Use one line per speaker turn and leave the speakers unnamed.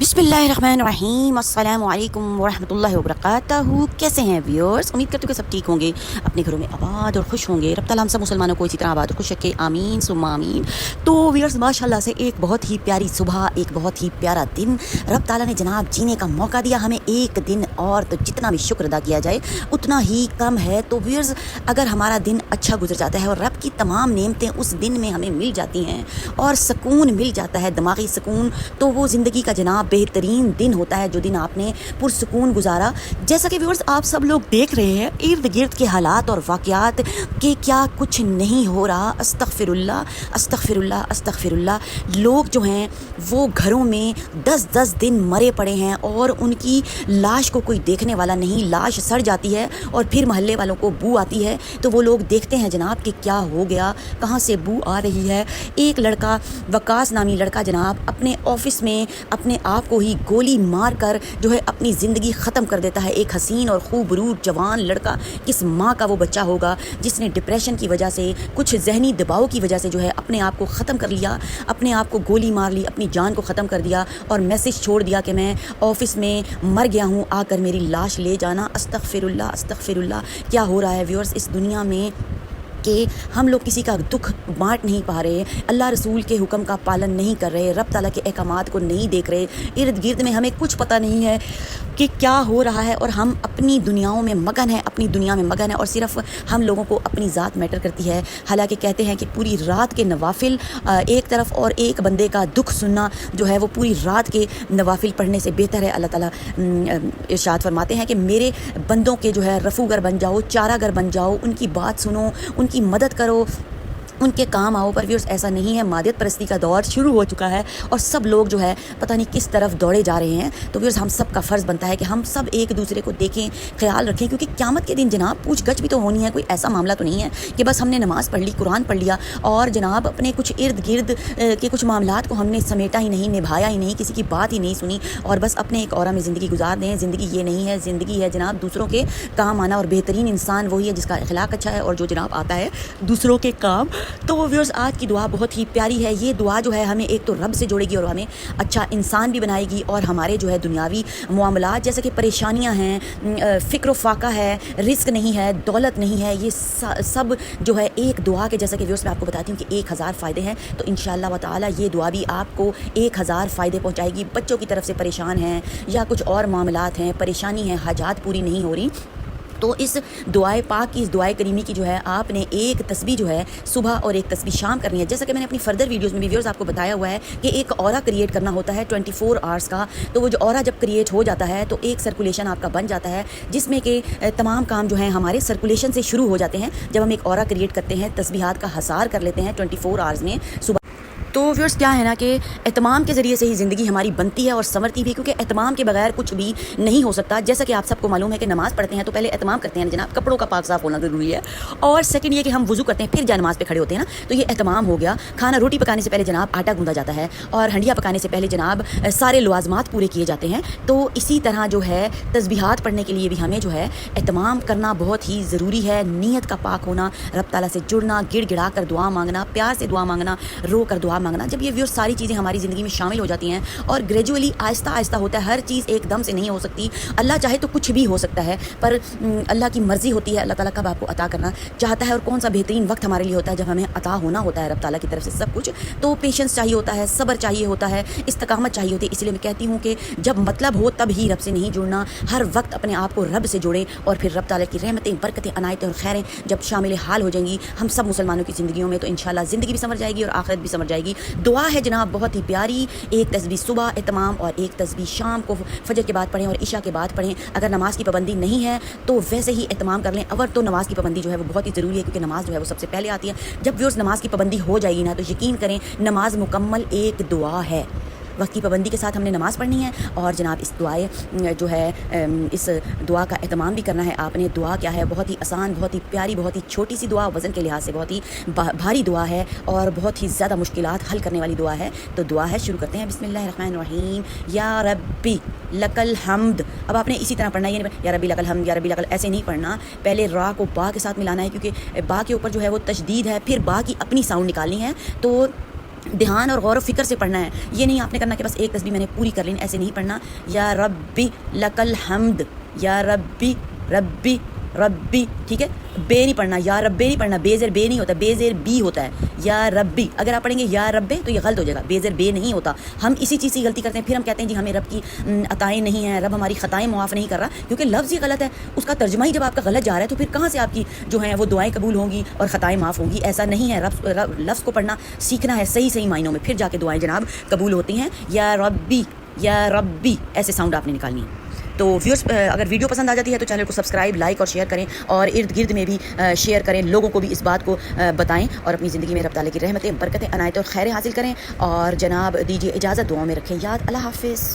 बिस्मिल्लाहिर्रहमानिर्रहीम, अस्सलामु अलैकुम वरहमतुल्लाहि वबरकातुहू। कैसे हैं व्यूअर्स? उम्मीद करती हूँ कि सब ठीक होंगे, अपने घरों में आबाद और खुश होंगे। रब ताला हम सब मुसलमानों को इसी तरह आबाद और खुश रखे, आमीन सुम्मा आमीन। तो व्यूअर्स, माशाल्लाह से एक बहुत ही प्यारी सुबह, एक बहुत ही प्यारा दिन रब ताला ने जनाब जीने का मौका दिया हमें एक दिन, और तो जितना भी शुक्र अदा किया जाए उतना ही कम है। तो व्यूअर्स, अगर हमारा दिन अच्छा गुजर जाता है और रब की तमाम नेमतें उस दिन में हमें मिल जाती हैं और सुकून मिल जाता है, दिमागी सुकून, तो वो ज़िंदगी का जनाब बेहतरीन दिन होता है जो दिन आपने पुरसुकून गुजारा। जैसा कि व्यूअर्स आप सब लोग देख रहे हैं इर्द गिर्द के हालात और वाक़यात कि क्या कुछ नहीं हो रहा। अस्तग़फिरुल्लाह अस्तग़फिरुल्लाह अस्तग़फिरुल्लाह। लोग जो हैं वो घरों में 10-10 दिन मरे पड़े हैं और उनकी लाश को कोई देखने वाला नहीं। लाश सड़ जाती है और फिर महल्ले वालों को बू आती है, तो वो लोग देखते हैं जनाब कि क्या हो गया, कहाँ से बू आ रही है। एक लड़का, वकास नामी लड़का जनाब, अपने ऑफिस में अपने आप को ही गोली मार कर जो है अपनी ज़िंदगी ख़त्म कर देता है। एक हसीन और खूबरूप जवान लड़का, किस माँ का वो बच्चा होगा जिसने डिप्रेशन की वजह से, कुछ जहनी दबाव की वजह से जो है अपने आप को ख़त्म कर लिया, अपने आप को गोली मार ली, अपनी जान को ख़त्म कर दिया और मैसेज छोड़ दिया कि मैं ऑफिस में मर गया हूँ, आकर मेरी लाश ले जाना। अस्तग़फिरुल्लाह अस्तग़फिरुल्लाह। क्या हो रहा है व्यूअर्स इस दुनिया में कि हम लोग किसी का दुख बांट नहीं पा रहे, अल्लाह रसूल के हुक्म का पालन नहीं कर रहे, रब ताला के अहकामात को नहीं देख रहे। इर्द गिर्द में हमें कुछ पता नहीं है कि क्या हो रहा है और हम अपनी दुनियाओं में मगन हैं, अपनी दुनिया में मगन है और सिर्फ हम लोगों को अपनी ज़ात मैटर करती है। हालांकि कहते हैं कि पूरी रात के नवाफिल एक तरफ और एक बंदे का दुख सुनना जो है वो पूरी रात के नवाफिल पढ़ने से बेहतर है। अल्लाह ताला इरशाद फरमाते हैं कि मेरे बंदों के जो है रफूगर बन जाओ, चारागर बन जाओ, उनकी बात सुनो, उनकी मदद करो, उनके काम आओ। पर व्यूअर्स ऐसा नहीं है, मादियत परस्ती का दौर शुरू हो चुका है और सब लोग जो है पता नहीं किस तरफ दौड़े जा रहे हैं। तो व्यूअर्स हम सब का फ़र्ज़ बनता है कि हम सब एक दूसरे को देखें, ख्याल रखें, क्योंकि क़यामत के दिन जनाब पूछ गछ भी तो होनी है। कोई ऐसा मामला तो नहीं है कि बस हमने नमाज़ पढ़ ली, कुरान पढ़ लिया और जनाब अपने कुछ इर्द गिर्द के कुछ मामलात को हमने समेटा ही नहीं, निभाया ही नहीं, किसी की बात ही नहीं सुनी और बस अपने एक औरा में ज़िंदगी गुजार दें। ज़िंदगी ये नहीं है, ज़िंदगी है जनाब दूसरों के काम आना, और बेहतरीन इंसान वही है जिसका अखलाक अच्छा है और जो जनाब आता है दूसरों के काम। तो वो व्यूअर्स आज की दुआ बहुत ही प्यारी है। ये दुआ जो है हमें एक तो रब से जोड़ेगी और हमें अच्छा इंसान भी बनाएगी, और हमारे जो है दुनियावी मामलात जैसे कि परेशानियां हैं, फ़िक्र फाका है, रिस्क नहीं है, दौलत नहीं है, ये सब जो है एक दुआ के, जैसा कि व्यूअर्स मैं आपको बताती हूँ कि 1000 फ़ायदे हैं। तो इंशाअल्लाह व ताला ये दुआ भी आपको 1000 फ़ायदे पहुँचाएगी। बच्चों की तरफ से परेशान हैं या कुछ और मामलात हैं, परेशानी है, हाजात पूरी नहीं हो रही, तो इस दुआए पाक की, इस दुआए करीमी की जो है आपने एक तस्बीह जो है सुबह और एक तस्बीह शाम करनी है। जैसा कि मैंने अपनी फर्दर वीडियोस में भी व्यूअर्स आपको बताया हुआ है कि एक ऑरा क्रिएट करना होता है 24 आवर्स का। तो वो जो ऑरा जब क्रिएट हो जाता है तो एक सर्कुलेशन आपका बन जाता है जिसमें कि तमाम काम जो हैं हमारे सर्कुलेशन से शुरू हो जाते हैं। जब हम एक ऑरा क्रिएट करते हैं, तस्बीहात का हसार कर लेते हैं 24 आवर्स में सुबह। तो व्यूअर्स क्या है ना कि एहतमाम के ज़रिए से ही ज़िंदगी हमारी बनती है और संवरती भी, क्योंकि एहतमाम के बगैर कुछ भी नहीं हो सकता। जैसा कि आप सबको मालूम है कि नमाज़ पढ़ते हैं तो पहले एहतमाम करते हैं जनाब, कपड़ों का पाक साफ़ होना ज़रूरी है, और सेकंड ये कि हम वज़ू करते हैं फिर जा नमाज़ पे खड़े होते हैं ना, तो ये एहतमाम हो गया। खाना रोटी पकाने से पहले जनाब आटा गूंदा जाता है और हंडिया पकाने से पहले जनाब सारे लवाज़मात पूरे किए जाते हैं। तो इसी तरह जो है तस्बीहात पढ़ने के लिए भी हमें जो है एहतमाम करना बहुत ही ज़रूरी है। नीयत का पाक होना, रब ताला से जुड़ना, गिड़ गिड़ा कर दुआ मांगना, प्यार से दुआ मांगना, रो कर दुआ मांगना। जब ये व्यूअर्स सारी चीज़ें हमारी ज़िंदगी में शामिल हो जाती हैं और ग्रेजुअली आहिस्ता आहिस्ता होता है, हर चीज़ एकदम से नहीं हो सकती। अल्लाह चाहे तो कुछ भी हो सकता है, पर अल्लाह की मर्ज़ी होती है, अल्लाह ताला कब आपको अता करना चाहता है और कौन सा बेहतरीन वक्त हमारे लिए होता है जब हमें अता होना होता है रब ताला की तरफ से सब कुछ। तो पेशेंस चाहिए होता है, सब्र चाहिए होता है, इस्तकामत चाहिए होती है। इसलिए मैं कहती हूँ कि जब मतलब हो तब ही रब से नहीं जुड़ना, हर वक्त अपने आप को रब से जोड़ें और फिर रब ताला की रहमतें, बरकतें, अनायतें और खैरें जब शामिल हाल हो जाएंगी हम सब मुसलमानों की ज़िंदगियों में, तो इंशाअल्लाह ज़िंदगी भी समझ जाएगी और आखिरत भी समझ जाएगी। दुआ है जनाब बहुत ही प्यारी, एक तस्बीह सुबह एहतमाम और एक तस्बीह शाम को फजर के बाद पढ़ें और इशा के बाद पढ़ें। अगर नमाज की पाबंदी नहीं है तो वैसे ही एहतमाम कर लें, अगर तो नमाज की पाबंदी जो है वो बहुत ही ज़रूरी है क्योंकि नमाज जो है वो सबसे पहले आती है। जब व्यूअर्स नमाज की पाबंदी हो जाएगी ना तो यकीन करें नमाज मुकम्मल एक दुआ है। वक्त की पाबंदी के साथ हमने नमाज़ पढ़नी है और जनाब इस दुआए जो है इस दुआ का एहतमाम भी करना है आपने। दुआ क्या है, बहुत ही आसान, बहुत ही प्यारी, बहुत ही छोटी सी दुआ, वज़न के लिहाज से बहुत ही भारी दुआ है और बहुत ही ज़्यादा मुश्किलात हल करने वाली दुआ है। तो दुआ है, शुरू करते हैं। बिस्मिल्लाहिर्रहमानिर्रहीम। या रब्बी लकल हम्द। अब आपने इसी तरह पढ़ना है, ये या रब्बी लकल हम्द, या रब्बी लकल ऐसे नहीं पढ़ना। पहले रा को बा के साथ मिलाना है क्योंकि बा के ऊपर जो है वो तशदीद है, फिर बा की अपनी साउंड निकालनी है। तो دھیان اور غور و فکر سے پڑھنا ہے. یہ نہیں آپ نے کرنا کہ بس ایک تسبیح میں نے پوری کر لی, ایسے نہیں پڑھنا. یا ربی لک الحمد, یا ربی ربی ربی, ٹھیک ہے. بے نہیں پڑھنا, یا ربے نہیں پڑھنا, بے زیر بے نہیں ہوتا, بے زیر بی ہوتا ہے. یا ربی اگر آپ پڑھیں گے یا ربے تو یہ غلط ہو جائے گا, بے زیر بے نہیں ہوتا. ہم اسی چیز کی غلطی کرتے ہیں, پھر ہم کہتے ہیں جی ہمیں رب کی عطائیں نہیں ہیں, رب ہماری خطائیں معاف نہیں کر رہا, کیونکہ لفظ ہی غلط ہے. اس کا ترجمہ ہی جب آپ کا غلط جا رہا ہے تو پھر کہاں سے آپ کی جو ہیں وہ دعائیں قبول ہوں گی اور خطائیں معاف ہوں گی؟ ایسا نہیں ہے. لفظ کو پڑھنا سیکھنا ہے صحیح معنوں میں, پھر جا کے دعائیں جناب قبول ہوتی ہیں. یا ربی ایسے ساؤنڈ آپ نے نکالنی ہے. تو ویورس اگر ویڈیو پسند آ جاتی ہے تو چینل کو سبسکرائب, لائک اور شیئر کریں, اور ارد گرد میں بھی شیئر کریں, لوگوں کو بھی اس بات کو بتائیں, اور اپنی زندگی میں رب تعالیٰ کی رحمتیں, برکتیں, عنایت اور خیر حاصل کریں. اور جناب دیجیے اجازت, دعاؤں میں رکھیں یاد. اللہ حافظ.